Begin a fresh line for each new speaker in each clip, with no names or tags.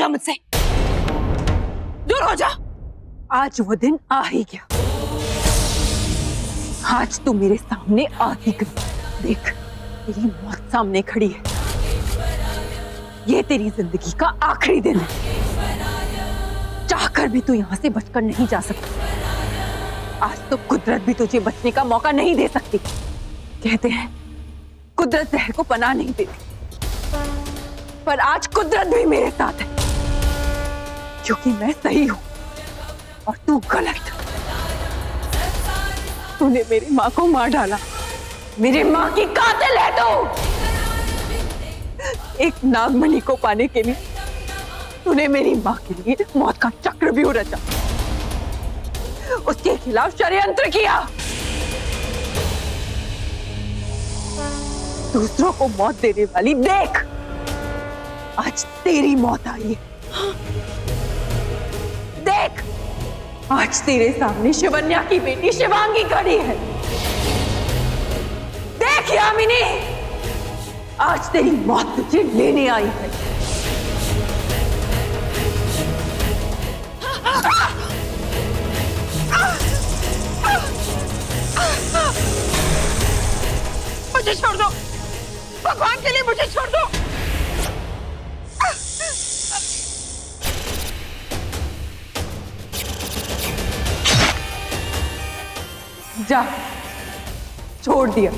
जा मुझसे, दूर हो जा। आज वो दिन आ ही गया, आज तू मेरे सामने आ ही गई। देख, तेरी मौत सामने खड़ी है। ये तेरी जिंदगी का आखिरी दिन है। चाहकर भी तू यहां से बचकर नहीं जा सकती। आज तो कुदरत भी तुझे बचने का मौका नहीं दे सकती। कहते हैं कुदरत जहर को पनाह नहीं देती, पर आज कुदरत भी मेरे साथ है, क्योंकि मैं सही हूं और तू गलत। तूने मेरी माँ को मार डाला, मेरी माँ की कातिल है तू। एक नागमणि को पाने के लिए तूने मेरी माँ के लिए मौत का चक्रव्यूह रचा, उसके खिलाफ षड्यंत्र किया, दूसरों को मौत देने वाली देख, आज तेरी मौत आई है। देख, आज तेरे सामने शिवन्या की बेटी शिवांगी खड़ी है। देख यामिनी, आज तेरी मौत तुझे लेने आई है। मुझे छोड़ दो, भगवान के लिए मुझे छोड़ दो। जा, छोड़ दिया।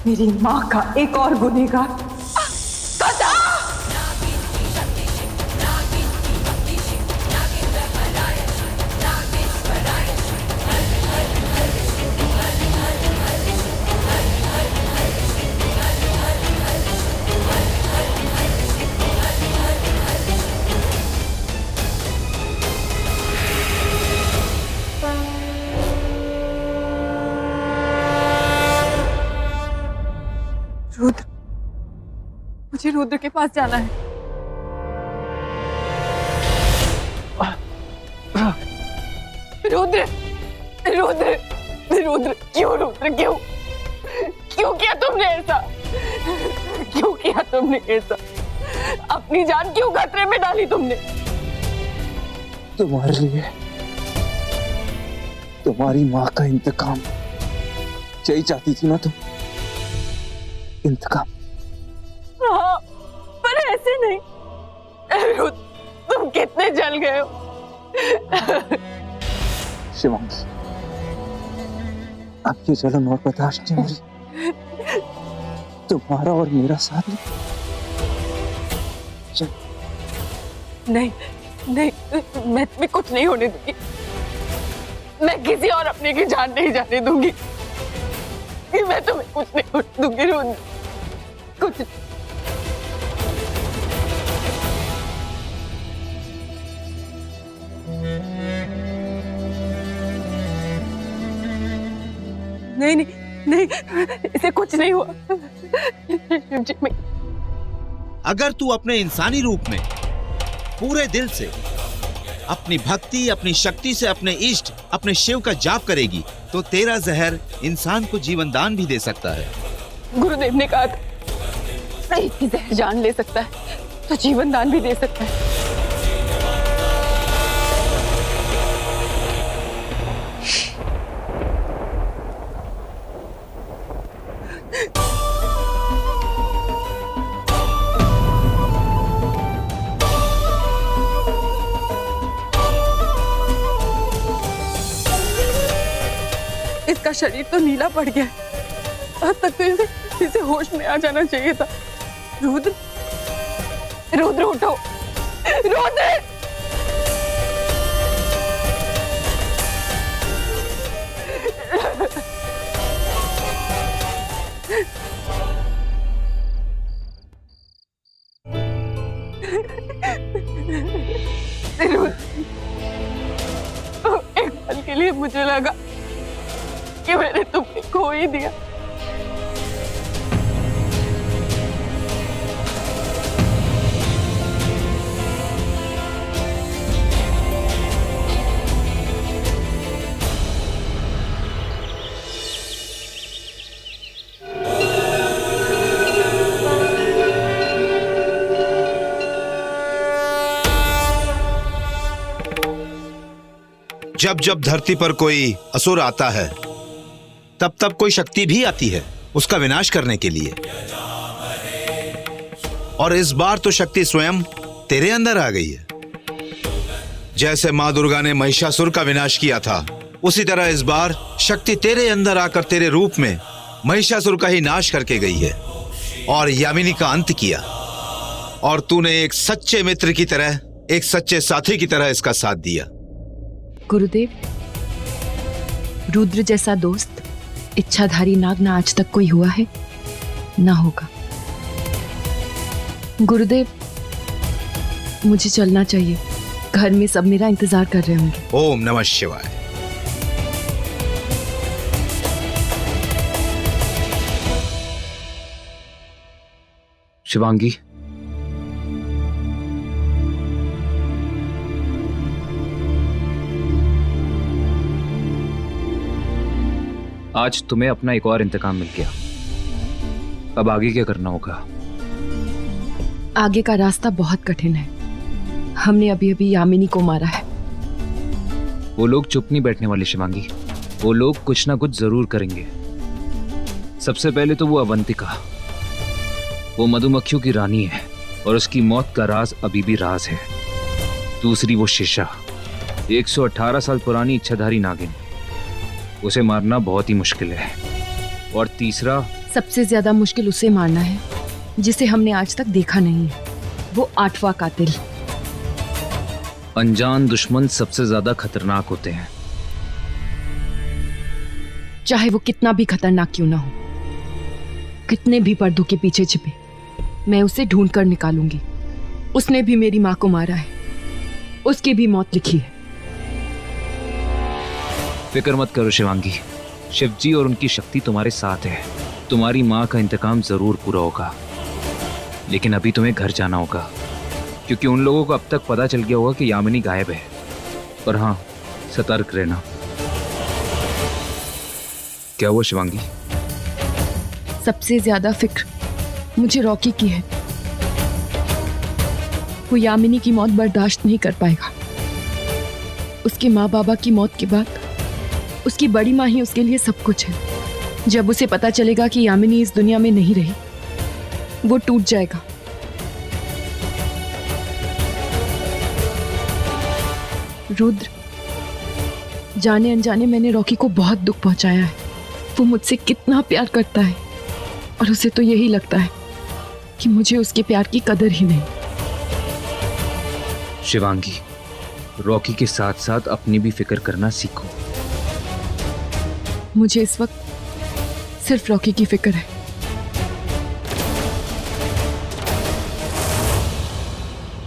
मेरी माँ का एक और गुनहगार रुद्र, मुझे रुद्र के पास जाना है। रुद्र, रुद्र, रुद्र, क्यों रुद्र, क्यों क्यों किया तुमने ऐसा? क्यों किया तुमने ऐसा? अपनी जान क्यों खतरे में डाली तुमने?
तुम्हारे लिए, तुम्हारी माँ का इंतकाम चाहिए चाहती थी ना तुम? इंतकाम?
हाँ, पर ऐसे नहीं। तुम कितने जल गए हो।
शिवांगी, अब ये जलन और बर्दाश्त नहीं हो रही। तुम्हारा और मेरा साथ चल।
नहीं नहीं, मैं तुम्हें कुछ नहीं होने दूंगी। मैं किसी और अपने की जान नहीं जाने दूंगी। मैं तुम्हें कुछ नहीं होने दूंगी रुद्र, कुछ नहीं। नहीं नहीं, इसे कुछ नहीं हुआ।
अगर तू अपने इंसानी रूप में पूरे दिल से अपनी भक्ति, अपनी शक्ति से अपने इष्ट, अपने शिव का जाप करेगी तो तेरा जहर इंसान को जीवन दान भी दे सकता है।
गुरुदेव ने कहा था, एक ही जहर जान ले सकता है तो जीवन दान भी दे सकता है। इसका शरीर तो नीला पड़ गया है, अब तक तो इसे होश में आ जाना चाहिए था। रुद्र, रुद्र उठो, रुद्र! एक पल के लिए मुझे लगा कि मैंने तुम्हें खो ही दिया।
जब जब धरती पर कोई असुर आता है तब तब कोई शक्ति भी आती है उसका विनाश करने के लिए। और इस बार तो शक्ति स्वयं तेरे अंदर आ गई है। जैसे मां दुर्गा ने महिषासुर का विनाश किया था, उसी तरह इस बार शक्ति तेरे अंदर आकर तेरे रूप में महिषासुर का ही नाश करके गई है और यामिनी का अंत किया। और तूने एक सच्चे मित्र की तरह, एक सच्चे साथी की तरह इसका साथ दिया।
गुरुदेव, रुद्र जैसा दोस्त, इच्छाधारी नाग ना आज तक कोई हुआ है, ना होगा। गुरुदेव, मुझे चलना चाहिए। घर में सब मेरा इंतजार कर रहे होंगे।
ओम नमः शिवाय।
शिवांगी, आज तुम्हें अपना एक और इंतकाम मिल गया। अब आगे क्या करना होगा?
आगे का रास्ता बहुत कठिन है। हमने अभी अभी यामिनी को मारा है।
वो लोग चुप नहीं बैठने वाले शिवांगी, वो लोग कुछ ना कुछ जरूर करेंगे। सबसे पहले तो वो अवंतिका, वो मधुमक्खियों की रानी है और उसकी मौत का राज अभी भी राज है। दूसरी वो शेषा, 118 साल पुरानी इच्छाधारी नागिन, उसे मारना बहुत ही मुश्किल है। और तीसरा,
सबसे ज्यादा मुश्किल उसे मारना है जिसे हमने आज तक देखा नहीं है, वो 8वां कातिल।
अनजान दुश्मन सबसे ज्यादा खतरनाक होते हैं।
चाहे वो कितना भी खतरनाक क्यों ना हो, कितने भी पर्दों के पीछे छिपे, मैं उसे ढूंढ कर निकालूंगी। उसने भी मेरी माँ को मारा है, उसकी भी मौत लिखी है।
फिक्र मत करो शिवांगी, शिवजी और उनकी शक्ति तुम्हारे साथ है। तुम्हारी माँ का इंतकाम जरूर पूरा होगा। लेकिन अभी तुम्हें घर जाना होगा, क्योंकि उन लोगों को अब तक पता चल गया होगा कि यामिनी गायब है। और हाँ, सतर्क रहना। क्या हुआ शिवांगी?
सबसे ज्यादा फिक्र मुझे रॉकी की है। वो यामिनी की मौत बर्दाश्त नहीं कर पाएगा। उसके माँ बाबा की मौत के बाद उसकी बड़ी माँ ही उसके लिए सब कुछ है। जब उसे पता चलेगा कि यामिनी इस दुनिया में नहीं रही, वो टूट जाएगा। रुद्र, जाने अनजाने मैंने रॉकी को बहुत दुख पहुंचाया है। वो मुझसे कितना प्यार करता है और उसे तो यही लगता है कि मुझे उसके प्यार की कदर ही नहीं।
शिवांगी, रॉकी के साथ साथ अपनी भी फिक्र करना सीखो।
मुझे इस वक्त सिर्फ रॉकी की फिक्र है।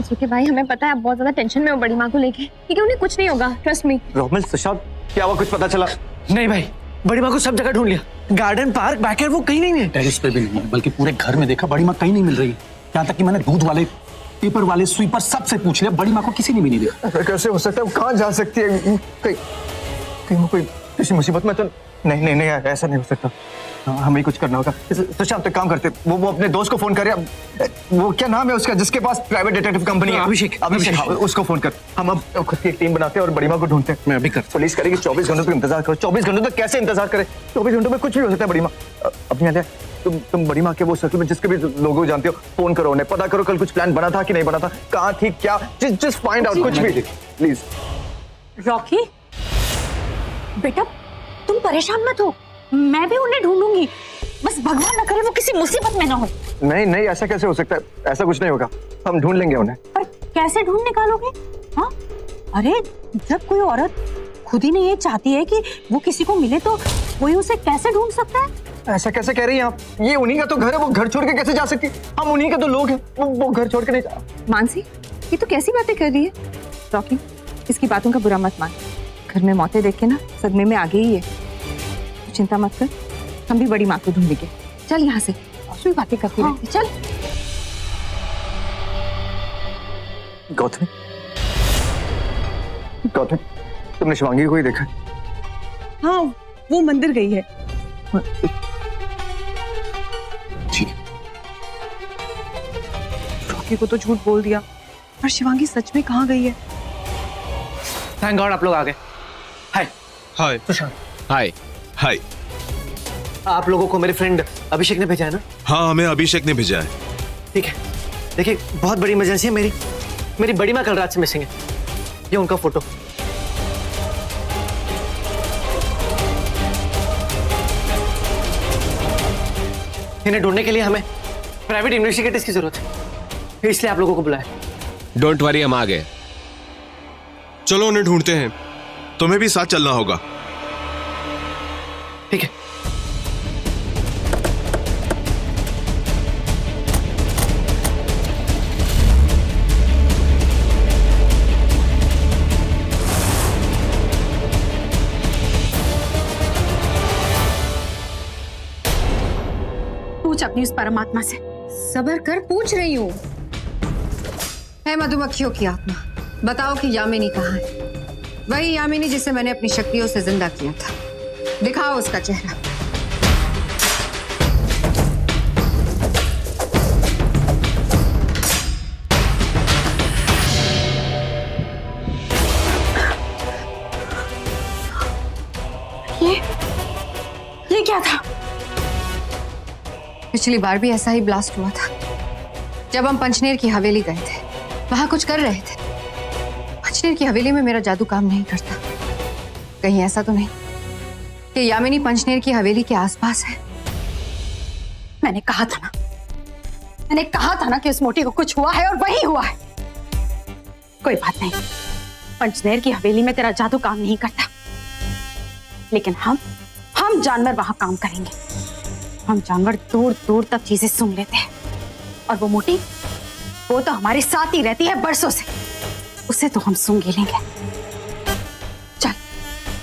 सुखे भाई, हमें पता है आप बहुत ज्यादा टेंशन में हो बड़ी माँ को लेके, क्योंकि उन्हें कुछ नहीं होगा, ट्रस्ट मी।
रोमिल, सुशांत, क्या हुआ? कुछ पता चला?
नहीं भाई, बड़ी माँ को सब जगह ढूंढ लिया, गार्डन, पार्क, बैकयार्ड, वो कहीं नहीं है।
टेरेस पे भी नहीं है, बल्कि पूरे घर में देखा, बड़ी माँ कहीं नहीं मिल रही है। यहाँ तक कि मैंने दूध वाले, पेपर वाले, स्वीपर सबसे पूछ लिया, बड़ी माँ को किसी ने भी नहीं देखा।
कैसे हो सकता है? वो कहाँ जा सकती है? कहीं कोई किसी मुसीबत में तो नहीं नहीं नहीं, ऐसा नहीं हो सकता। हमें कुछ करना होगा। सुशांत, एक काम करते, वो अपने दोस्त को फोन करे। वो क्या नाम है उसका, जिसके पास प्राइवेट डिटेक्टिव कंपनी है? अभिषेक। हाँ, उसको फोन कर। हम अब खुद की एक टीम बनाते हैं और बड़ी माँ को ढूंढते हैं।
मैं अभी कर।
पुलिस करेगी 24 घंटों तक इंतजार करो। 24 घंटों तक कैसे इंतजार करे? 24 घंटों में कुछ भी हो सकता है। बड़ी माँ अपनी आ जाए। तुम बड़ी माँ के वो सर्कल में जिसके भी लोगों जानते हो, फोन करो उन्हें, पता करो कल कुछ प्लान बना था कि नहीं बना था, कहाँ थी, क्या, जस्ट फाइंड आउट कुछ भी प्लीज।
रॉकी बेटा, तुम परेशान मत हो, मैं भी उन्हें ढूंढूंगी। बस भगवान न करे वो किसी मुसीबत में ना हो।
नहीं नहीं, ऐसा कैसे हो सकता है? ऐसा कुछ नहीं होगा, हम ढूंढ लेंगे उन्हें।
पर कैसे ढूंढ निकालोगे? हाँ, अरे जब कोई औरत खुद ही नहीं ये चाहती है कि वो किसी को मिले, तो कोई उसे कैसे ढूंढ सकता है?
ऐसा कैसे कह रही हैं आप? ये उन्हीं का तो घर है, वो घर छोड़ के कैसे जा सकती है? हम उन्हीं के तो लोग हैं, वो घर छोड़ के नहीं जा।
मानसी, ये तो कैसी बातें कर रही है? रॉकी, इसकी बातों का बुरा मत मान। घर में मौतें देख के ना सदमे में आ गई है। तो चिंता मत कर, हम भी बड़ी माँ को ढूंढेंगे। चल यहाँ से, और बातें करती रहती। चल।
गौतमी, गौतमी, तुमने शिवांगी को ही देखा?
हाँ, वो मंदिर गई है।
ठीक।
रॉकी को तो झूठ बोल दिया, पर शिवांगी सच में कहाँ गई है?
थैंक गॉड आप लोग आ गए।
हाय।
सुशांत,
हाय।
हाय।
आप लोगों को मेरे फ्रेंड अभिषेक ने भेजा है ना?
हाँ, हमें अभिषेक ने भेजा है।
ठीक है, देखिए बहुत बड़ी इमरजेंसी है। मेरी बड़ी माँ कल रात से मिसिंग है। ये उनका फोटो। इन्हें ढूंढने के लिए हमें प्राइवेट इन्वेस्टिगेटर्स की जरूरत है, इसलिए आप लोगों को बुलाया।
डोंट वरी, हम आ गए।
चलो उन्हें ढूंढते हैं। तुम्हें भी साथ चलना होगा।
ठीक है।
पूछ अपनी उस परमात्मा से।
सबर कर, पूछ रही हूँ। है मधुमक्खियों की आत्मा, बताओ कि यामिनी कहाँ है? वही यामिनी जिसे मैंने अपनी शक्तियों से जिंदा किया था। दिखाओ उसका चेहरा।
ये क्या था?
पिछली बार भी ऐसा ही ब्लास्ट हुआ था, जब हम पंचनेर की हवेली गए थे। वहां कुछ कर रहे थे। पंचनेर की हवेली में मेरा जादू काम नहीं करता। कहीं ऐसा तो नहीं कि यामिनी पंचनेर की हवेली के आसपास है?
मैंने कहा था ना कि उस मोटी को कुछ हुआ है और वही हुआ है। कोई बात नहीं, पंचनेर की हवेली में तेरा जादू काम नहीं करता, लेकिन हम जानवर वहां काम करेंगे। हम जानवर दूर दूर तक चीजें सुन लेते हैं, और वो मोटी, वो तो हमारे साथ ही रहती है बरसों से। उसे तो हम सूंघ ही लेंगे। चल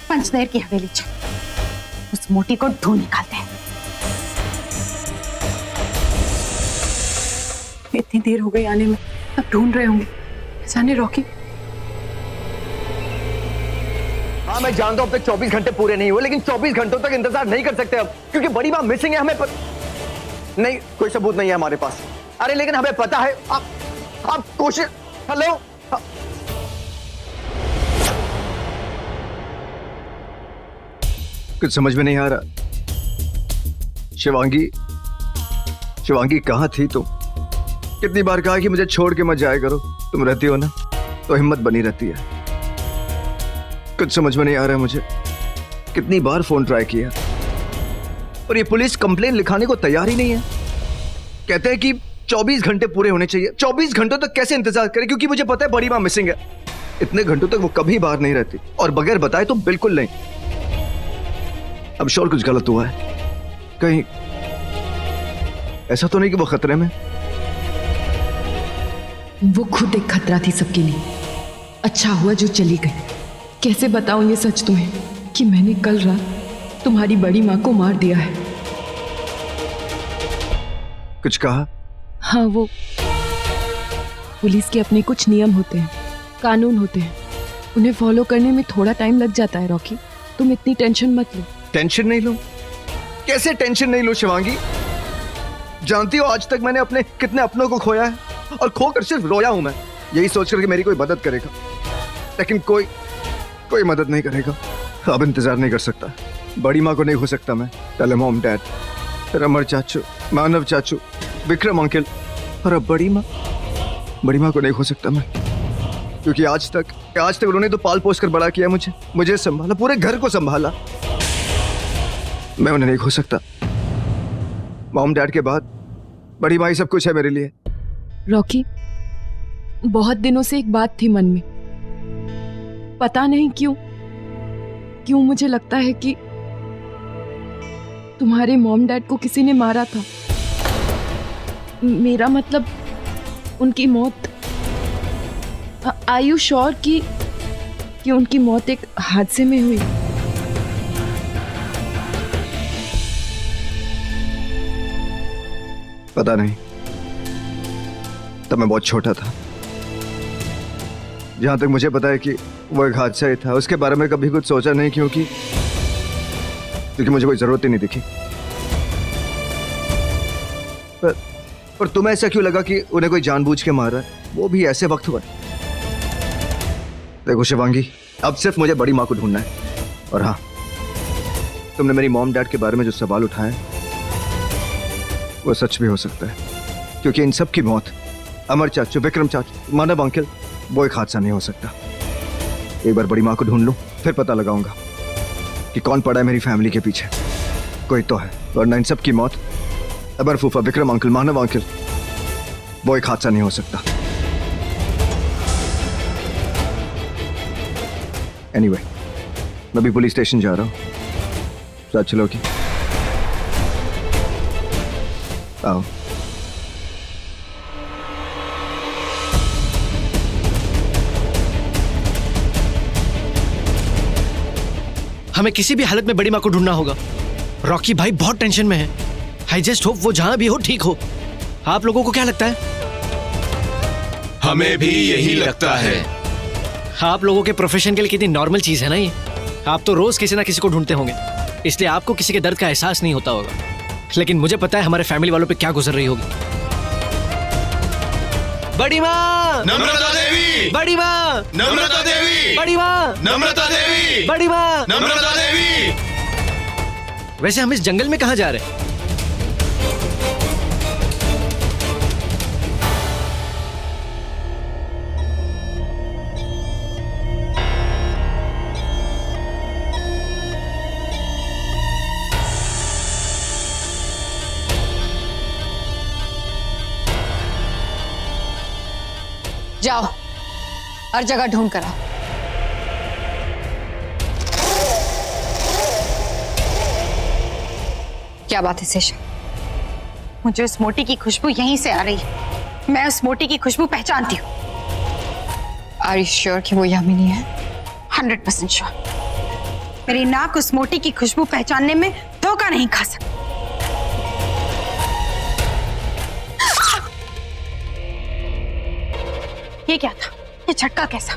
पंचनेर की हवेली चल, उस मोटी को ढूंढ निकालते हैं। इतनी देर हो गई आने में, अब ढूंढ रहे होंगे। जाने रॉकी।
हाँ मैं जानता हूँ अब तक 24 घंटे पूरे नहीं हुए, लेकिन 24 घंटों तक इंतजार नहीं कर सकते अब, क्योंकि बड़ी माँ मिसिंग है। हमें नहीं, कोई सबूत नहीं है हमारे पास। अरे लेकिन हमें पता है। आप कोशिश। हेलो, कुछ समझ में नहीं आ रहा। शिवांगी कहाँ थी तुम? कितनी बार कहा कि मुझे छोड़ के मत जाया करो। तुम रहती हो ना तो हिम्मत बनी रहती है। कुछ समझ में नहीं आ रहा है मुझे। कितनी बार फोन ट्राई किया, और ये पुलिस कंप्लेन लिखाने को तैयार ही नहीं है। कहते हैं कि 24 घंटे पूरे होने चाहिए। 24 घंटों तक कैसे इंतजार करें, क्योंकि मुझे पता है बड़ी माँ मिसिंग है। इतने घंटों तक वो कभी बाहर नहीं रहती, और बगैर बताए तो बिल्कुल नहीं। अब श्योर कुछ गलत हुआ है। कहीं ऐसा तो नहीं कि वो खतरे में?
वो खुद एक खतरा थी सबके लिए। अच्छा हुआ जो चली गई। कैसे बताऊं ये सच तुम्हें कि मैंने कल रात तुम्हारी बड़ी माँ को मार दिया है।
कुछ कहा?
हाँ, वो पुलिस के अपने कुछ नियम होते हैं, कानून होते हैं। उन्हें फॉलो करने में थोड़ा टाइम लग जाता है रॉकी। तुम इतनी टेंशन मत लो।
टेंशन नहीं लो? कैसे टेंशन नहीं लो शिवांगी? जानती हो आज तक मैंने अपने कितने अपनों को खोया है, और खोकर सिर्फ रोया हूं मैं, यही सोचकर कि मेरी कोई मदद करेगा। लेकिन कोई मदद नहीं करेगा। अब इंतजार नहीं कर सकता। बड़ी माँ को नहीं हो सकता मैं, पहले मॉम डैड, फिर अमर चाचू, मानव चाचू, विक्रम अंकल, और अब बड़ी माँ को नहीं हो सकता मैं, क्योंकि आज तक उन्होंने तो पाल पोस कर बड़ा किया मुझे संभाला, पूरे घर को संभाला। मैं उन्हें नहीं खो सकता। मॉम डैड के बाद बड़ी माँ ही सब कुछ है मेरे लिए।
रॉकी, बहुत दिनों से एक बात थी मन में। पता नहीं क्यों मुझे लगता है कि तुम्हारे मॉम डैड को किसी ने मारा था। मेरा मतलब उनकी मौत। आर यू श्योर कि उनकी मौत एक हादसे में हुई?
पता नहीं, तब मैं बहुत छोटा था। जहां तक मुझे पता है कि वो एक हादसा ही था। उसके बारे में कभी कुछ सोचा नहीं, क्योंकि मुझे कोई जरूरत ही नहीं दिखी। पर तुम्हें ऐसा क्यों लगा कि उन्हें कोई जानबूझ के मारा है, वो भी ऐसे वक्त हुआ? देखो शिवांगी, अब सिर्फ मुझे बड़ी माँ को ढूंढना है। और हाँ, तुमने मेरी मॉम डैड के बारे में जो सवाल उठाए वो सच भी हो सकता है, क्योंकि इन सब की मौत अमर चाचू, विक्रम चाचू, मानव अंकल, वो एक हादसा नहीं हो सकता। एक बार बड़ी माँ को ढूंढ लूं, फिर पता लगाऊंगा कि कौन पड़ा है मेरी फैमिली के पीछे। कोई तो है, वरना इन सब की मौत अमर फूफा, विक्रम अंकल, मानव अंकल, वो एक हादसा नहीं हो सकता। एनीवे, मैं भी पुलिस स्टेशन जा रहा हूँ। साथ चलोगी? आओ।
हमें किसी भी हालत में बड़ी माँ को ढूंढना होगा। रॉकी भाई बहुत टेंशन में है। आई जस्ट होप वो जहां भी हो ठीक हो। आप लोगों को क्या लगता है?
हमें भी यही लगता है।
आप लोगों के प्रोफेशन के लिए कितनी नॉर्मल चीज है ना ये। आप तो रोज किसी ना किसी को ढूंढते होंगे, इसलिए आपको किसी के दर्द का एहसास नहीं होता होगा। लेकिन मुझे पता है हमारे फैमिली वालों पे क्या गुजर रही होगी। बड़ी माँ,
नम्रता देवी,
बड़ी माँ,
नम्रता देवी,
बड़ी माँ,
नम्रता देवी,
बड़ी माँ,
नम्रता देवी।
वैसे हम इस जंगल में कहाँ जा रहे हैं?
जाओ, हर जगह ढूंढ कर आओ। क्या बात है शेषा?
मुझे उस मोटी की खुशबू यहीं से आ रही है। मैं उस मोटी की खुशबू पहचानती हूँ।
आर यू श्योर कि वो यामिनी है?
100% श्योर। मेरी नाक उस मोटी की खुशबू पहचानने में धोखा नहीं खा सकती। ये क्या था? ये झटका कैसा?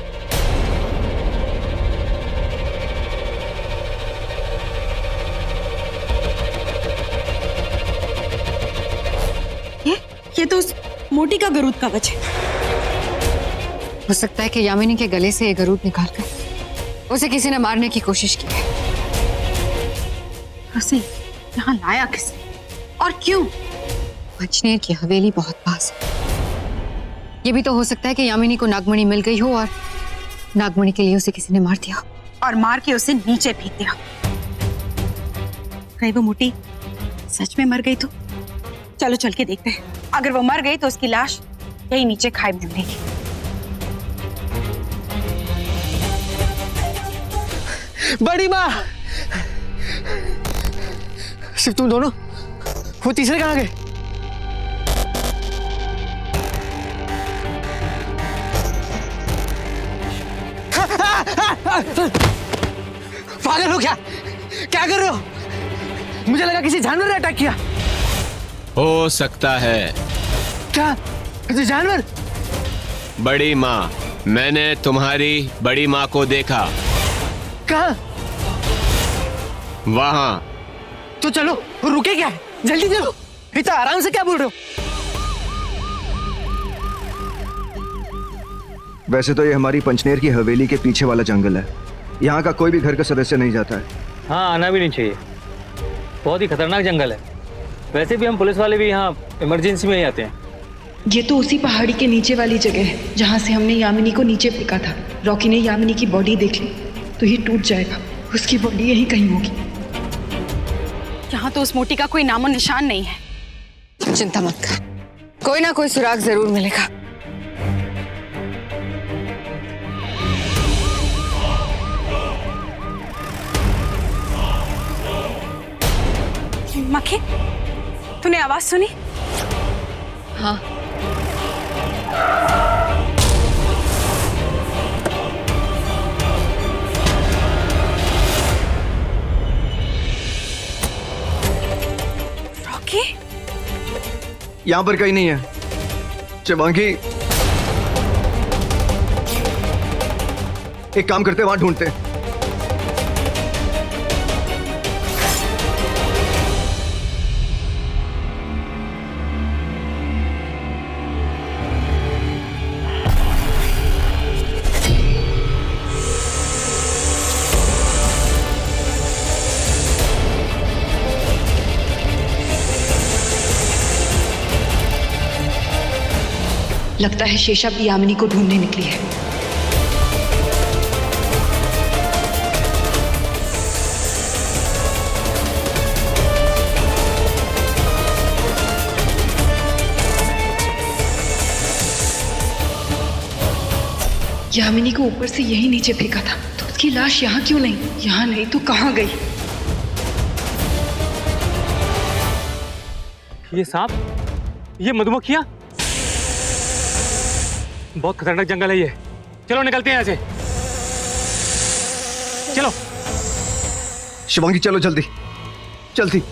ये तो उस मोटी का गरूद कवच है।
हो सकता है कि यामिनी के गले से ये गरूद निकालकर उसे किसी ने मारने की कोशिश की है।
उसे यहाँ लाया किसने और क्यों?
मंचनेर की हवेली बहुत पास है। ये भी तो हो सकता है कि यामिनी को नागमणि मिल गई हो और नागमणि के लिए उसे किसी ने मार दिया
और मार के उसे नीचे फेंक दिया। कहीं वो मोटी सच में मर गई तो? चलो चल के देखते हैं। अगर वो मर गई तो उसकी लाश यही नीचे खाई में मिलेगी।
बड़ी माँ, सिर्फ तुम दोनों? वो तीसरे कहाँ गए? पागल हो क्या? क्या कर रहे हो? मुझे लगा किसी जानवर ने अटैक किया।
हो सकता है।
क्या? किसी जानवर?
बड़ी माँ, मैंने तुम्हारी बड़ी माँ को देखा।
कहाँ?
वहां।
तो चलो, रुके क्या है? जल्दी चलो। इतना आराम से क्या बोल रहे हो?
वैसे तो ये हमारी पंचनेर की हवेली के पीछे वाला जंगल है। यहाँ का कोई भी घर का सदस्य नहीं जाता है।
हाँ, आना भी नहीं चाहिए। बहुत ही खतरनाक जंगल है। वैसे भी हम पुलिस वाले भी यहाँ इमरजेंसी में ही आते हैं।
ये तो उसी पहाड़ी के नीचे वाली जगह है जहाँ से हमने यामिनी को नीचे फेंका था। रॉकी ने यामिनी की बॉडी देख ली तो ये टूट जाएगा। उसकी बॉडी यहीं कहीं होगी।
यहाँ तो उस मोटी का कोई नामो निशान नहीं है।
चिंता मत कर, कोई ना कोई सुराग जरूर मिलेगा।
मक्खी, तूने आवाज सुनी?
हाँ।
रॉकी?
यहाँ पर कहीं नहीं है। शिवांगी, एक काम करते, वहां ढूंढते हैं।
लगता है शेषा भी यामिनी को ढूंढने निकली है। यामिनी को ऊपर से यही नीचे फेंका था, तो उसकी लाश यहाँ क्यों नहीं? यहाँ नहीं तो कहाँ गई?
ये सांप, ये मधुमक्खियां, बहुत खतरनाक जंगल है ये। चलो निकलते हैं यहाँ से, चलो।
शिवांगी चलो जल्दी जल्दी।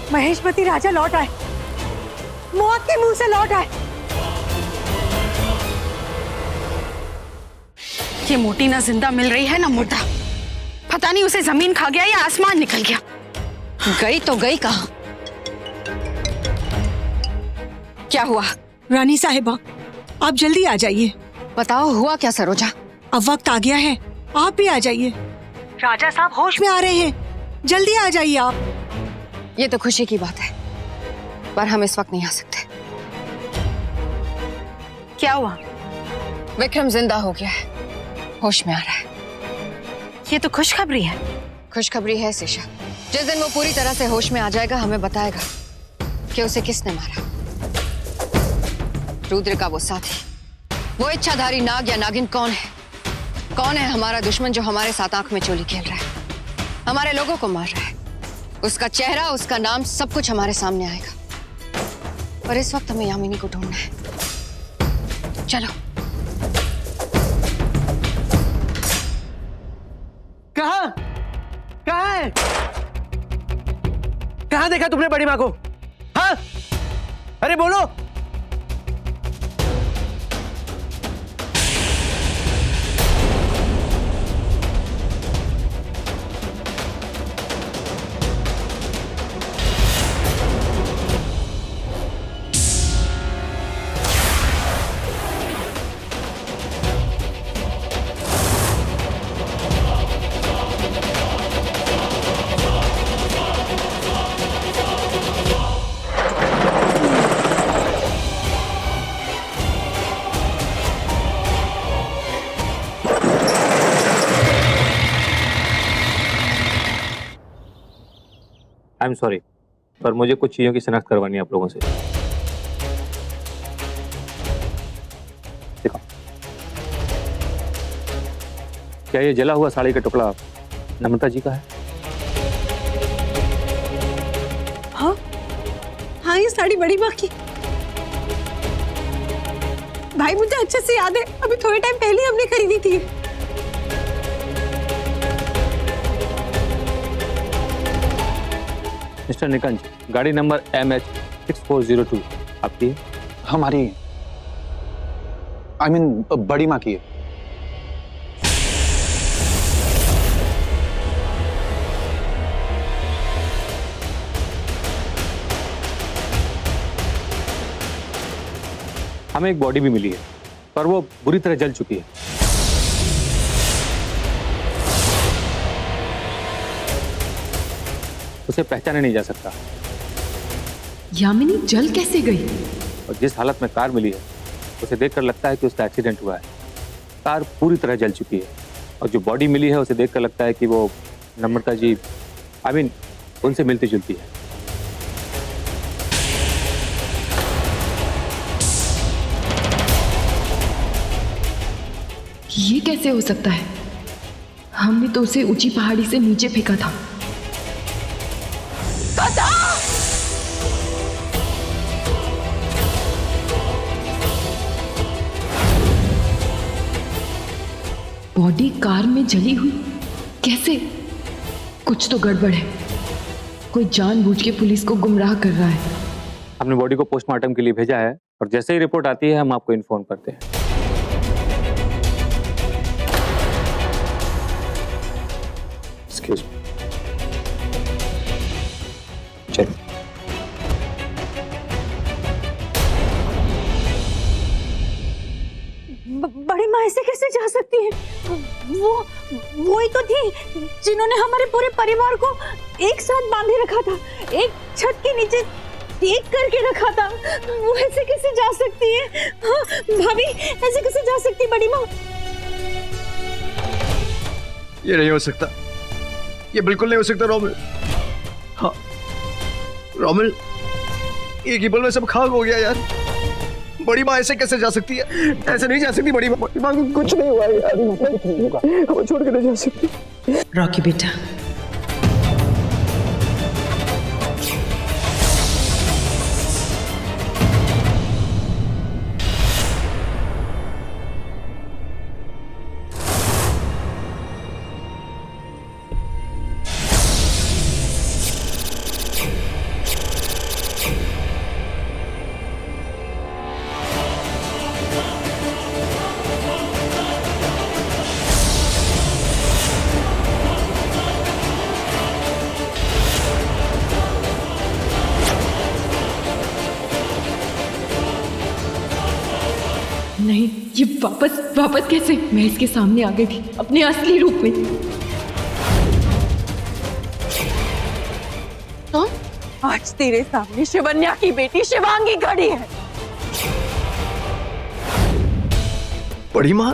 महेशपति राजा लौट आए, मौत के मुंह से लौट आए।
ये मोटी ना जिंदा मिल रही है ना मुर्दा। पता नहीं उसे जमीन खा गया या आसमान निकल गया। गई तो गई कहाँ? क्या हुआ?
रानी साहिबा, आप जल्दी आ जाइए।
बताओ हुआ क्या सरोजा?
अब वक्त आ गया है, आप भी आ जाइए। राजा साहब होश में आ रहे हैं, जल्दी आ जाइए आप।
ये तो खुशी की बात है, पर हम इस वक्त नहीं आ सकते। क्या हुआ? विक्रम जिंदा हो गया है, होश में आ रहा है।
ये तो खुशखबरी है।
खुशखबरी है शेषा। जिस दिन वो पूरी तरह से होश में आ जाएगा, हमें बताएगा कि उसे किसने मारा। रुद्र का वो साथी, वो इच्छाधारी नाग या नागिन कौन है? कौन है हमारा दुश्मन जो हमारे साथ आंख में चोली खेल रहा है, हमारे लोगों को मार रहा है? उसका चेहरा, उसका नाम, सब कुछ हमारे सामने आएगा। और इस वक्त हमें यामिनी को ढूंढना है। चलो।
कहाँ? कहाँ है? कहाँ देखा तुमने बड़ी माँ को? हाँ? अरे बोलो।
आई एम सॉरी, पर मुझे कुछ चीजों की शिनाख्त करवानी है आप लोगों से। देखो, क्या ये जला हुआ साड़ी का टुकड़ा नम्रता जी का है?
हाँ हाँ, ये साड़ी बड़ी माँ की। भाई मुझे अच्छे से याद है, अभी थोड़े टाइम पहले हमने खरीदी थी।
मिस्टर निकंज, गाड़ी नंबर MH6402 आपकी है?
हमारी, I mean, बड़ी माँ की है।
हमें एक बॉडी भी मिली है, पर वो बुरी तरह जल चुकी है। उसे पहचाना नहीं जा सकता।
यामिनी जल कैसे गई?
और जिस हालत में कार मिली है, उसे देखकर लगता है कि उसका एक्सीडेंट हुआ है। कार पूरी तरह जल चुकी है। और जो बॉडी मिली है, उसे देखकर लगता है कि वो नम्रता जी, I mean, उनसे मिलती जुलती है।
ये कैसे हो सकता है? हमने तो उसे ऊंची पहाड़ी से नीचे फेंका था। बॉडी कार में जली हुई कैसे? कुछ तो गड़बड़ है। कोई जानबूझ के पुलिस को गुमराह कर रहा है।
हमने बॉडी को पोस्टमार्टम के लिए भेजा है और जैसे ही रिपोर्ट आती है हम आपको इन्फॉर्म करते हैं। Excuse me. चलिए।
बड़ी माँ ऐसे कैसे जा सकती है? वो ही तो थी जिन्होंने हमारे पूरे परिवार को एक साथ बांधे रखा था, एक छत के नीचे एक करके रखा था। वो ऐसे कैसे जा सकती है? हाँ, भाभी ऐसे कैसे जा सकती है बड़ी माँ?
ये नहीं हो सकता, ये बिल्कुल नहीं हो सकता रोमिल। हाँ रोमिल, एक ही पल में सब खाक हो गया यार। बड़ी माँ ऐसे कैसे जा सकती है? ऐसे नहीं जा सकती बड़ी माँ। बड़ी माँ को कुछ नहीं हुआ यार, वो छोड़ के नहीं जा सकती।
रॉकी बेटा,
नहीं, ये वापस कैसे? मैं इसके सामने आ गई थी अपने असली रूप में।
कौन? आज तेरे सामने शिवन्या की बेटी शिवांगी खड़ी है।
बड़ी माँ,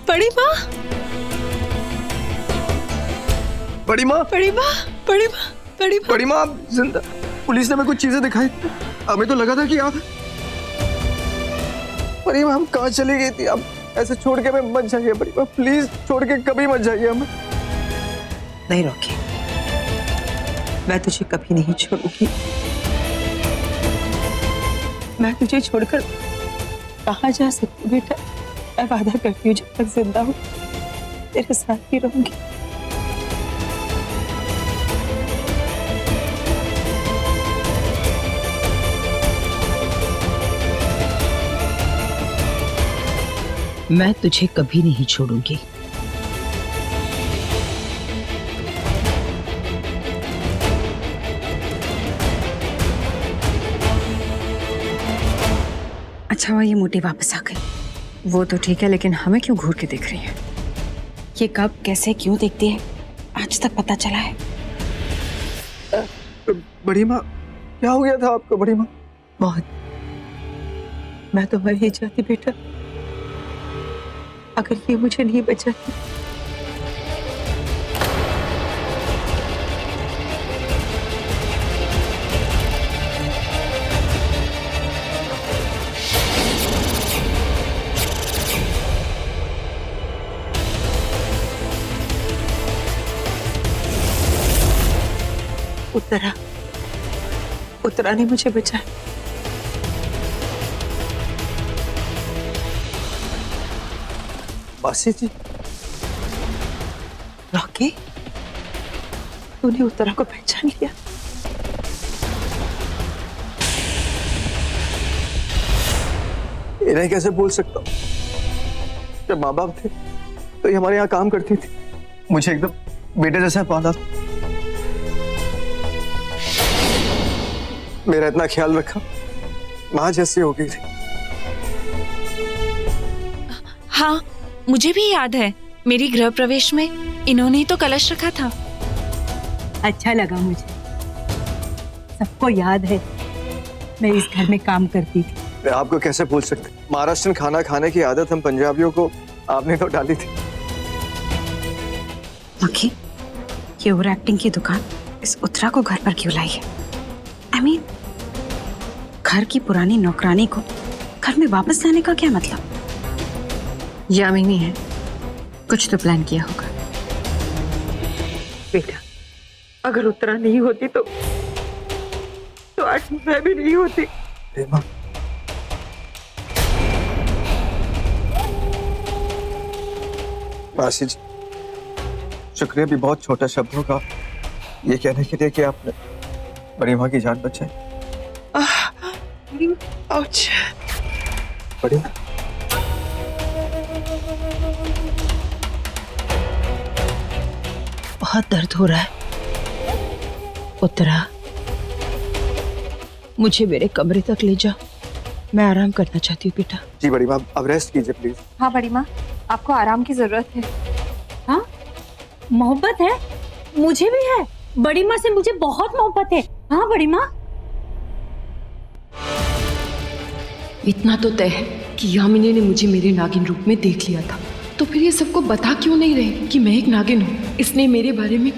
बड़ी माँ,
बड़ी माँ,
बड़ी माँ, बड़ी माँ, बड़ी माँ,
बड़ी माँ जिंदा। पुलिस ने हमें कुछ चीजें दिखाई, हमें तो लगा था कि आप। बड़ी माँ हम कहाँ चली गई थी? आप ऐसे छोड़ के हमें मत जाइए बड़ी माँ, प्लीज छोड़ के कभी मत जाइए हमें।
नहीं रॉकी, मैं तुझे कभी नहीं छोड़ूंगी। मैं तुझे छोड़कर कहाँ जा सकती बेटा? मैं वादा करती हूँ जब तक जिंदा हूँ तेरे साथ ही रहूंगी। मैं तुझे कभी नहीं छोड़ूंगी।
अच्छा हुआ ये मोटी वापस आ गई। वो तो ठीक है, लेकिन हमें क्यों घूर के देख रही है? ये कब कैसे क्यों देखती है आज तक पता चला है?
बड़ी माँ क्या हो गया था आपको? बड़ी माँ
बहुत, मैं तो मर ही जाती बेटा अगर ये मुझे नहीं बचाती। उत्तरा ने मुझे बचाया।
मासी जी,
रॉकी, तूने उत्तरा को पहचान लिया?
इन्हें कैसे बोल सकता हूँ? जब माँ बाप थे तो ये हमारे यहाँ काम करती थी, मुझे एकदम बेटे जैसा पाला था, मेरा इतना ख्याल रखा, माँ जैसी हो गई थी।
हाँ, मुझे भी याद है, मेरी गृह प्रवेश में इन्होंने ही तो कलश रखा था।
अच्छा लगा मुझे, सबको याद है मैं इस घर में काम करती थी।
मैं आपको कैसे भूल सकते? महाराष्ट्रन खाना खाने की आदत हम पंजाबियों को आपने तो डाली थी।
मक्खी, ये ओवर एक्टिंग की दुकान इस उत्तरा को घर पर क्यों लाई है? I mean, घर की पुरानी नौकरानी को घर में वापस लाने का क्या मतलब? यामिनी है, कुछ तो प्लान किया होगा।
बेटा, अगर उत्तरा नहीं होती तो आज मैं भी नहीं होती।
माँ, मासी जी, शुक्रिया भी बहुत छोटा शब्द होगा ये कहने के लिए कि आपने बड़ी माँ की जान बचाई।
आउच।
बड़ी माँ,
बहुत दर्द हो रहा है। उत्तरा, मुझे मेरे कमरे तक ले जा, मैं आराम करना चाहती हूँ बेटा।
जी बड़ी माँ, अब रेस्ट कीजिए प्लीज।
हाँ बड़ी माँ, आपको आराम की जरूरत है।
हाँ, मोहब्बत है, मुझे भी है। बड़ी माँ से मुझे बहुत मोहब्बत है। हाँ बड़ी माँ।
इतना तो तय है कि यामिनी ने मुझे मेरे नागिन रूप में देख लिया था, तो फिर ये सबको बता क्यों नहीं रहे कि मैं एक नागिन हूँ? इसने मेरे बारे में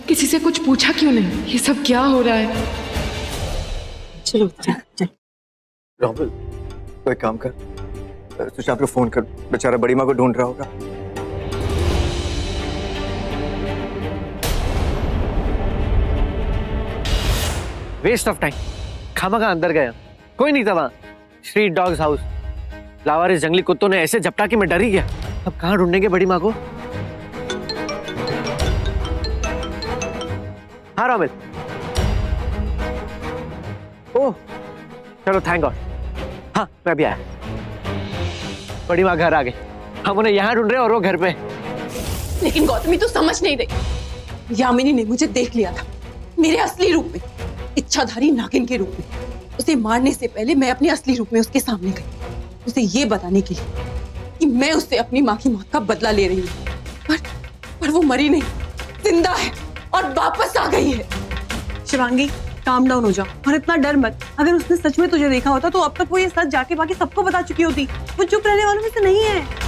किसी से कुछ पूछा क्यों नहीं? ये सब क्या हो रहा है?
चलो चल।
राहुल, तो एक काम कर, सुशांत को फोन कर, बेचारा बड़ी माँ को ढूंढ रहा होगा।
वेस्ट ऑफ टाइम, खामखा अंदर गया, कोई नहीं था वहां। स्ट्रीट डॉग्स हाउस, लावारिस जंगली कुत्तों ने ऐसे झपटा कि मैं डर ही गया। अब कहाँ ढूंढेंगे बड़ी माँ को? हाँ रामिल। ओह चलो, थैंक गॉड। हाँ मैं भी आया। बड़ी माँ घर आ गई, हम उन्हें यहाँ ढूंढ रहे और वो घर पे।
लेकिन गौतमी तू समझ नहीं रही, यामिनी ने मुझे देख लिया था मेरे असली रूप में, इच्छाधारी नागिन के रूप में। उसे मारने से पहले मैं अपने असली रूप में उसके सामने गई, उसे ये बताने के लिए कि मैं उससे अपनी माँ की मौत का बदला ले रही हूँ। पर वो मरी नहीं, जिंदा है और वापस आ गई है।
शिवांगी, काम डाउन हो जाओ और इतना डर मत। अगर उसने सच में तुझे देखा होता तो अब तक वो ये सच जाके बाकी सबको बता चुकी होती। वो चुप रहने वालों में से नहीं है।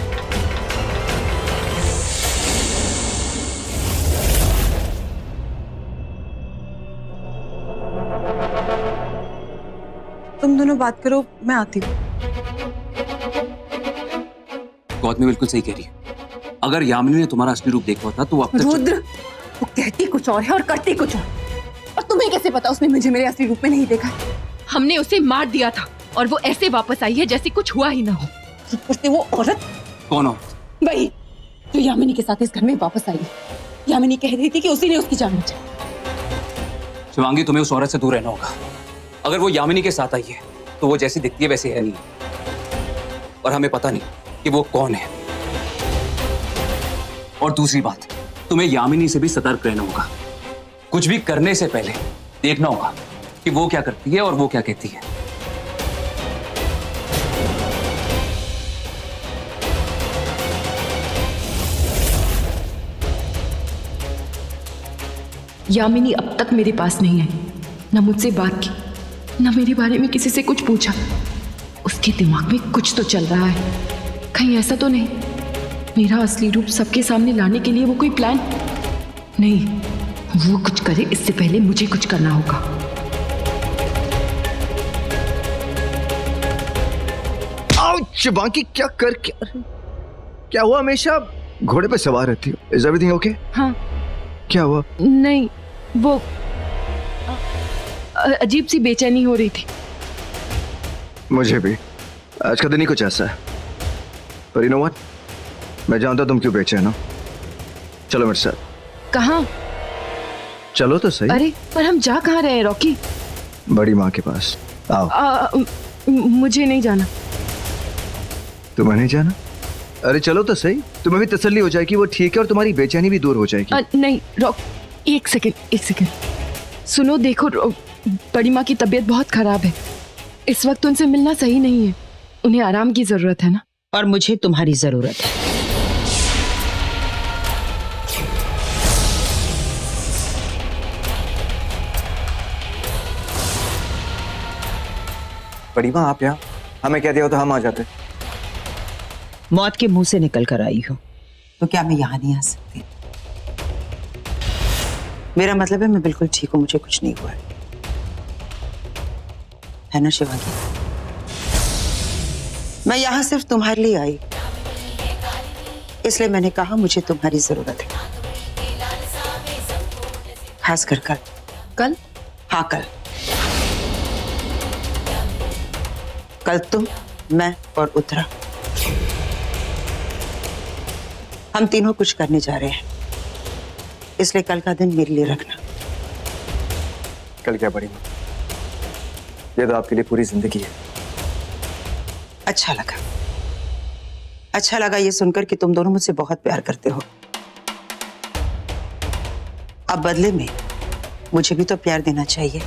तुम दोनों बात करो, मैं आती हूँ।
गौतमी बिल्कुल सही कह रही है। अगर यामिनी ने तुम्हारा असली रूप देखा होता तो वो अब तक
रुद्र, वो कहती कुछ और है और करती कुछ और। और तुम्हें कैसे पता उसने मुझे मेरे असली रूप में नहीं देखा?
हमने उसे मार दिया था और वो ऐसे वापस आई है जैसे कुछ हुआ ही ना हो।
ऊपर से वो औरत,
कौन हो?
वही जो यामिनी के साथ इस घर में वापस आई है। यामिनी कह रही थी कि उसी ने उसकी जान बचाई।
शिवांगी, तुम्हें उस औरत से दूर रहना होगा। अगर वो यामिनी के साथ आई है तो वो जैसी दिखती है वैसे है नहीं, और हमें पता नहीं कि वो कौन है। और दूसरी बात, तुम्हें यामिनी से भी सतर्क रहना होगा। कुछ भी करने से पहले देखना होगा कि वो क्या करती है और वो क्या कहती है।
यामिनी अब तक मेरे पास नहीं आई, न मुझसे बात की, न मेरे बारे में किसी से कुछ पूछा। उसके दिमाग में कुछ तो चल रहा है। कहीं ऐसा तो नहीं मेरा असली रूप सबके सामने लाने के लिए वो कोई प्लान? नहीं, वो कुछ करे इससे पहले मुझे कुछ करना होगा।
आउच, बाकी क्या क्या हुआ? हमेशा घोड़े पे सवार रहती हो। Is everything okay?
हाँ।
क्या हुआ?
नहीं, वो अजीब सी बेचैनी हो रही थी।
मुझे भी आज का दिन ही कुछ ऐसा है। पर यू नो व्हाट, मैं जानता तुम क्यों बेचैन हो। चलो मेरे साथ।
कहाँ?
चलो तो सही।
अरे पर हम जा कहाँ रहे हैं रॉकी?
बड़ी माँ के पास आओ।
मुझे नहीं जाना।
तुम्हें नहीं जाना? अरे चलो तो सही, तुम्हें भी तसल्ली हो जाएगी वो ठीक है और तुम्हारी बेचैनी भी दूर हो जाएगी।
नहीं रॉक, एक सेकंड सुनो, देखो बड़ी माँ की तबीयत बहुत खराब है। इस वक्त उनसे मिलना सही नहीं है, उन्हें आराम की जरूरत है ना।
और मुझे तुम्हारी जरूरत है।
बड़ी माँ, आप यहाँ हमें कह दिया हो तो हम आ जाते।
मौत के मुंह से निकल कर आई हूँ तो क्या मैं यहाँ नहीं आ सकती? मेरा मतलब है मैं बिल्कुल ठीक हूँ, मुझे कुछ नहीं हुआ है ना शिवांगी? मैं यहाँ सिर्फ तुम्हारे लिए आई, इसलिए मैंने कहा मुझे तुम्हारी जरूरत है, खासकर कल।
कल?
हाँ कल तुम, मैं और उत्तरा, हम तीनों कुछ करने जा रहे हैं, इसलिए कल का दिन मेरे लिए रखना।
निकल गया बड़ी माँ। ये तो आपके लिए पूरी जिंदगी है।
अच्छा लगा ये सुनकर कि तुम दोनों मुझसे बहुत प्यार करते हो। अब बदले में मुझे भी तो प्यार देना चाहिए।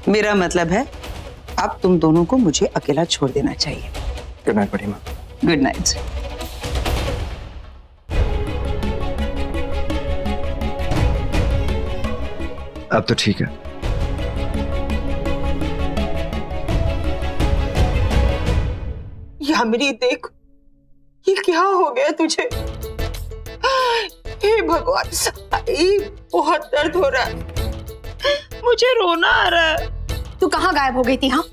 मेरा मतलब है अब तुम दोनों को मुझे अकेला छोड़ देना चाहिए।
गुड नाइट बड़ी माँ।
Good night.
अब तो ठीक है।
यामिनी देख, ये क्या हो गया तुझे? हे भगवान साईं, बहुत दर्द हो रहा है, मुझे रोना आ रहा है।
तू कहाँ गायब हो गई थी? हाँ,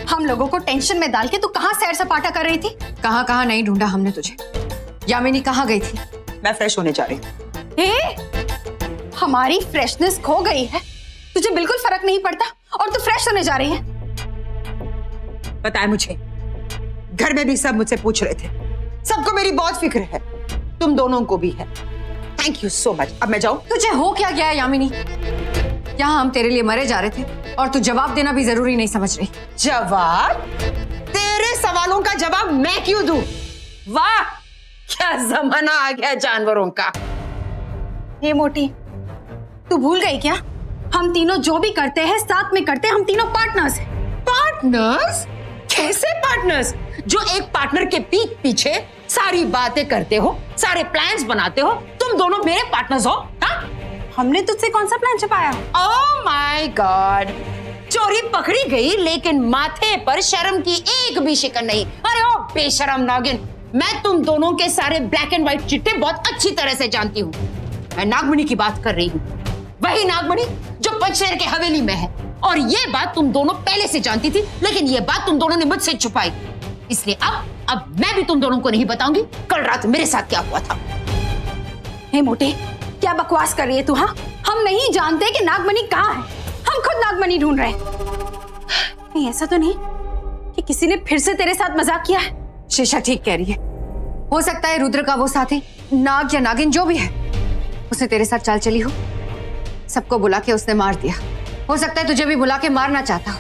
हम लोगों को टेंशन में डाल के तू कहाँ सैर सपाटा कर रही थी?
कहाँ नहीं ढूंढा हमने तुझे। यामिनी कहाँ गई थी?
मैं फ्रेश होने जा रही हूँ।
हमारी फ्रेशनेस खो गई है, तुझे बिल्कुल फर्क नहीं पड़ता और तू फ्रेश होने जा रही है।
पता है मुझे, घर में भी सब मुझसे पूछ रहे थे। सबको मेरी बहुत फिक्र है, तुम दोनों को भी है। Thank you so much. अब मैं जाऊं?
तुझे हो क्या गया है यामिनी? यहाँ हम तेरे लिए मरे जा रहे थे और तू जवाब देना भी जरूरी नहीं समझ रही।
जवाब? तेरे सवालों का जवाब मैं क्यों दूं? वाह, क्या जमाना आ गया जानवरों का।
हे मोटी, तू भूल गई क्या? हम तीनों जो भी करते हैं साथ में करते हैं, हम तीनों पार्टनर्स हैं।
पार्टनर्स? कैसे पार्टनर्स? जो एक पार्टनर के पीठ पीछे सारी बातें करते हो, सारे प्लान्स बनाते हो, तुम दोनों मेरे पार्टनर्स हो? हाँ?
हमने तुझसे कौन सा प्लान छुपाया?
ओह माय गॉड, चोरी पकड़ी गई लेकिन माथे पर शर्म की एक भी शिकन नहीं। अरे ओ बेशरम नागिन, मैं तुम दोनों के सारे ब्लैक एंड व्हाइट चिट्टे बहुत अच्छी तरह से जानती हूँ। मैं नागमणि की बात कर रही हूँ, वही नागमणि जो पंचनैर के हवेली में है। और ये बात तुम दोनों पहले से जानती थी, लेकिन ये बात तुम दोनों ने मुझसे छुपाई। इसलिए अब मैं भी तुम दोनों को नहीं बताऊंगी कल रात मेरे साथ क्या हुआ था।
हे मोटे, क्या बकवास कर रही है तू? हाँ, हम नहीं जानते कि नागमणि कहाँ है, हम खुद नागमणि ढूंढ रहे हैं। नहीं, ऐसा तो नहीं कि किसी ने फिर से तेरे साथ मजाक किया है?
शीशा ठीक कह रही है। हो सकता है रुद्र का वो साथी नाग या नागिन जो भी है, उसने तेरे साथ चाल चली हो, सबको बुला के उसने मार दिया। हो सकता है तुझे भी बुला के मारना चाहता हो।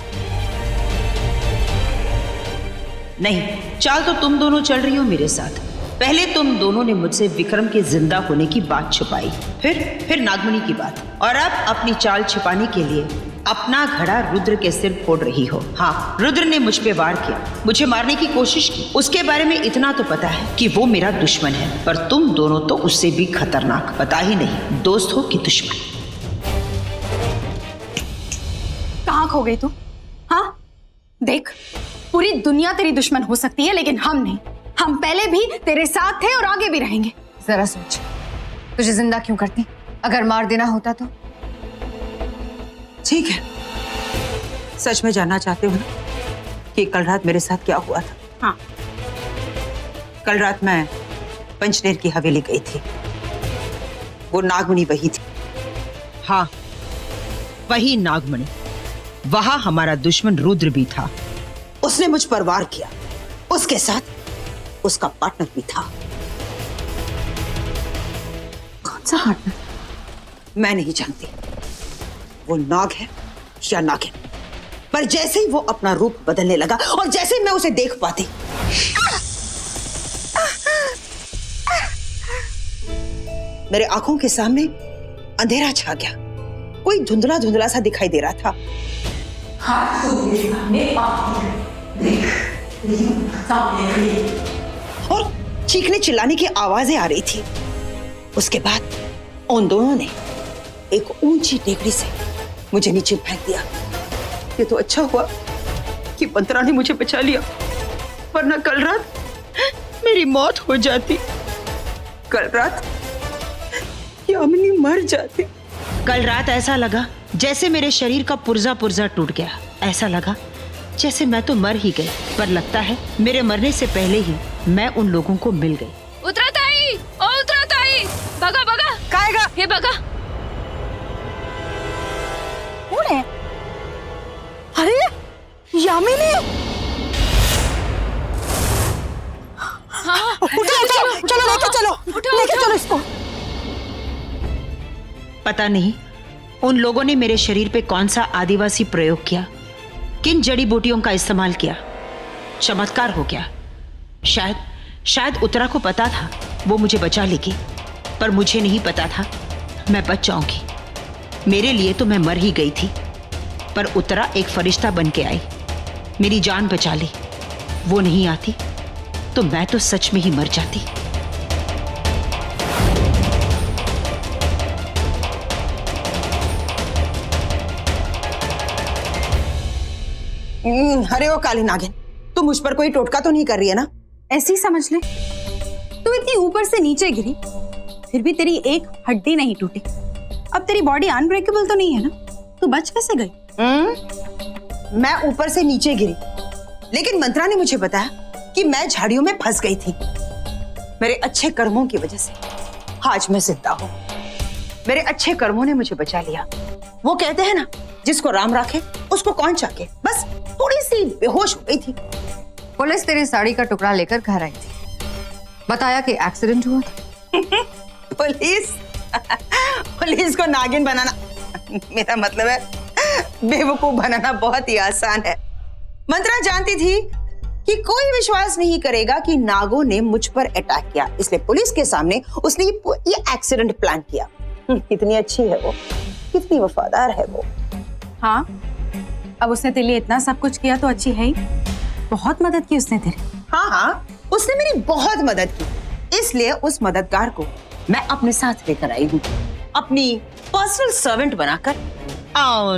नहीं, चाल तो तुम दोनों चल रही हो मेरे साथ। पहले तुम दोनों ने मुझसे विक्रम के जिंदा होने की बात छुपाई, फिर नागमणि की बात, और अब अपनी चाल छिपाने के लिए अपना घड़ा रुद्र के सिर फोड़ रही हो। हाँ, रुद्र ने मुझ पे वार किया, मुझे मारने की कोशिश की। उसके बारे में इतना तो पता है कि वो मेरा दुश्मन है, पर तुम दोनों तो उससे भी खतरनाक। पता ही नहीं दोस्त हो कि दुश्मन।
कहाँ खो गई तू? हाँ, देख, पूरी दुनिया तेरी दुश्मन हो सकती है लेकिन हम नहीं। हम पहले भी तेरे साथ थे और आगे भी रहेंगे।
जरा सोच, तुझे जिंदा क्यों करती अगर मार देना होता तो?
ठीक है, सच में जानना चाहते हो ना कि कल रात मेरे साथ क्या हुआ था?
हाँ।
कल रात मैं पंचनैर की हवेली गई थी। वो नागमणि वही थी। हाँ, वही नागमणि। वहां हमारा दुश्मन रुद्र भी था। उसने मुझ पर वार किया। उसके साथ उसका पार्टनर भी था।
कौन सा पार्टनर?
मैं नहीं जानती वो नाग है या नागिन, पर जैसे ही वो अपना रूप बदलने लगा और जैसे ही मैं उसे देख पाती, मेरे आंखों के सामने अंधेरा छा गया। कोई धुंधला धुंधला सा दिखाई दे रहा था। और चीखने चिल्लाने की आवाजें आ रही थी। उसके बाद उन दोनों ने एक ऊंची टेकड़ी से मुझे नीचे फेंक दिया। ये तो अच्छा हुआ कि पंतरा ने मुझे बचा लिया, वरना कल रात मेरी मौत हो जाती। कल रात यामिनी मर जाती। कल रात ऐसा लगा जैसे मेरे शरीर का पुर्जा पुर्जा टूट गया। ऐसा लगा जैसे मैं तो मर ही गई, पर लगता है मेरे मरने से पहले ही मैं उन लोगों को मिल गई।
उत्तराताई, ओ उत्तराताई, बगा बगा,
काएगा?
ये बगा।
कौन है? अरे यामिनी!
हाँ,
उठो, चलो लेके चलो, लेके चलो इसको।
पता नहीं उन लोगों ने मेरे शरीर पे कौन सा आदिवासी प्रयोग किया, किन जड़ी बूटियों का इस्तेमाल किया। चमत्कार हो गया। शायद उत्तरा को पता था वो मुझे बचा लेगी, पर मुझे नहीं पता था मैं बच जाऊंगी। मेरे लिए तो मैं मर ही गई थी, पर उत्तरा एक फरिश्ता बन के आई, मेरी जान बचा ली। वो नहीं आती तो मैं तो सच में ही मर जाती। अरे ओ काली नागिन, तू मुझ पर कोई टोटका तो नहीं कर रही है ना?
ऐसे ही समझ ले। तू इतनी ऊपर से नीचे गिरी, फिर भी तेरी एक हड्डी नहीं टूटी। अब तेरी बॉडी अनब्रेकेबल तो नहीं है ना? तू बच कैसे गई?
मैं ऊपर से नीचे गिरी, लेकिन मंत्रा ने मुझे बताया कि मैं झाड़ियों में फंस गई थी। मेरे अच्छे कर्मों की वजह से आज मैं जिंदा हूँ। मेरे अच्छे कर्मों ने मुझे बचा लिया। वो कहते हैं ना, जिसको राम राखे उसको कौन चाके। बस थोड़ी सी बेहोश हो गई थी।
पुलिस तेरी साड़ी का टुकड़ा लेकर घर आई थी, बताया कि एक्सीडेंट हुआ था।
पुलिस को नागिन बनाना, मेरा मतलब है बेवकूफ बनाना बहुत ही आसान है। मंत्रा जानती थी कि कोई विश्वास नहीं करेगा कि नागों ने मुझ पर अटैक किया, इसलिए पुलिस के सामने उसने ये एक्सीडेंट प्लान किया। कितनी अच्छी है वो, कितनी वफादार है वो।
हाँ, अब उसने तेरे लिए इतना सब कुछ किया तो अच्छी है ही। बहुत मदद की उसने तेरी।
हाँ, उसने मेरी बहुत मदद की, इसलिए उस मददगार को मैं अपने साथ लेकर आई हूँ, अपनी पर्सनल सर्वेंट बनाकर।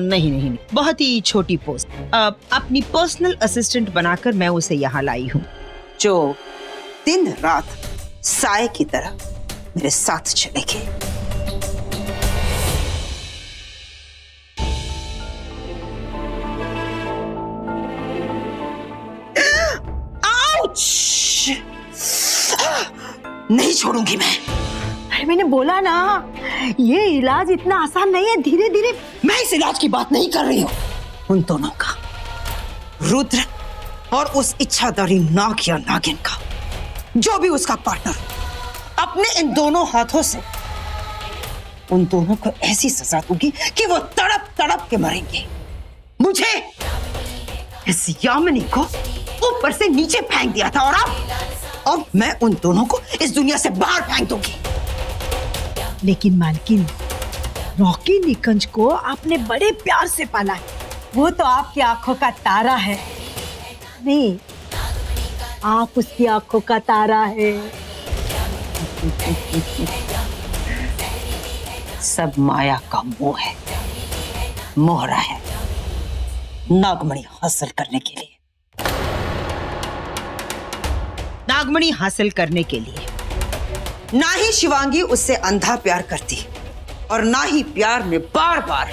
नहीं, बहुत ही छोटी पोस्ट, अपनी पर्सनल असिस्टेंट बनाकर मैं उसे यहाँ लाई हूँ, जो दिन रात साए की तरह मेरे साथ चलेगी। नहीं छोड़ूंगी मैं।
अरे मैंने बोला ना, ये इलाज इतना आसान नहीं है, धीरे धीरे।
मैं इस इलाज की बात नहीं कर रही हूँ, उन दोनों का, रुद्र और उस इच्छाधारी नाग या नागिन का, जो भी उसका पार्टनर, अपने इन दोनों हाथों से उन दोनों को ऐसी सजा दूंगी कि वो तड़प तड़प के मरेंगे। मुझे इस यामिनी को ऊपर से नीचे फेंक दिया था, और अब मैं उन दोनों को इस दुनिया से बाहर फेंक दूंगी।
लेकिन मालकिन, रॉकी निकंज को आपने बड़े प्यार से पाला है। वो तो आपकी आंखों का तारा है। नहीं, आप उसकी आंखों का तारा है।
सब माया का मोह है, मोहरा है नागमणि हासिल करने के लिए। नागमणि हासिल करने के लिए ना ही शिवांगी उससे अंधा प्यार करती, और ना ही प्यार में बार बार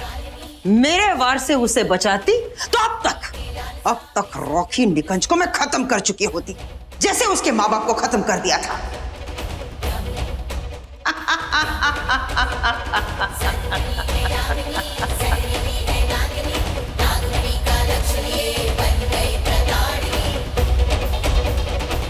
मेरे वार से उसे बचाती, तो अब तक रॉकी निकंज को मैं खत्म कर चुकी होती, जैसे उसके माँ बाप को खत्म कर दिया था।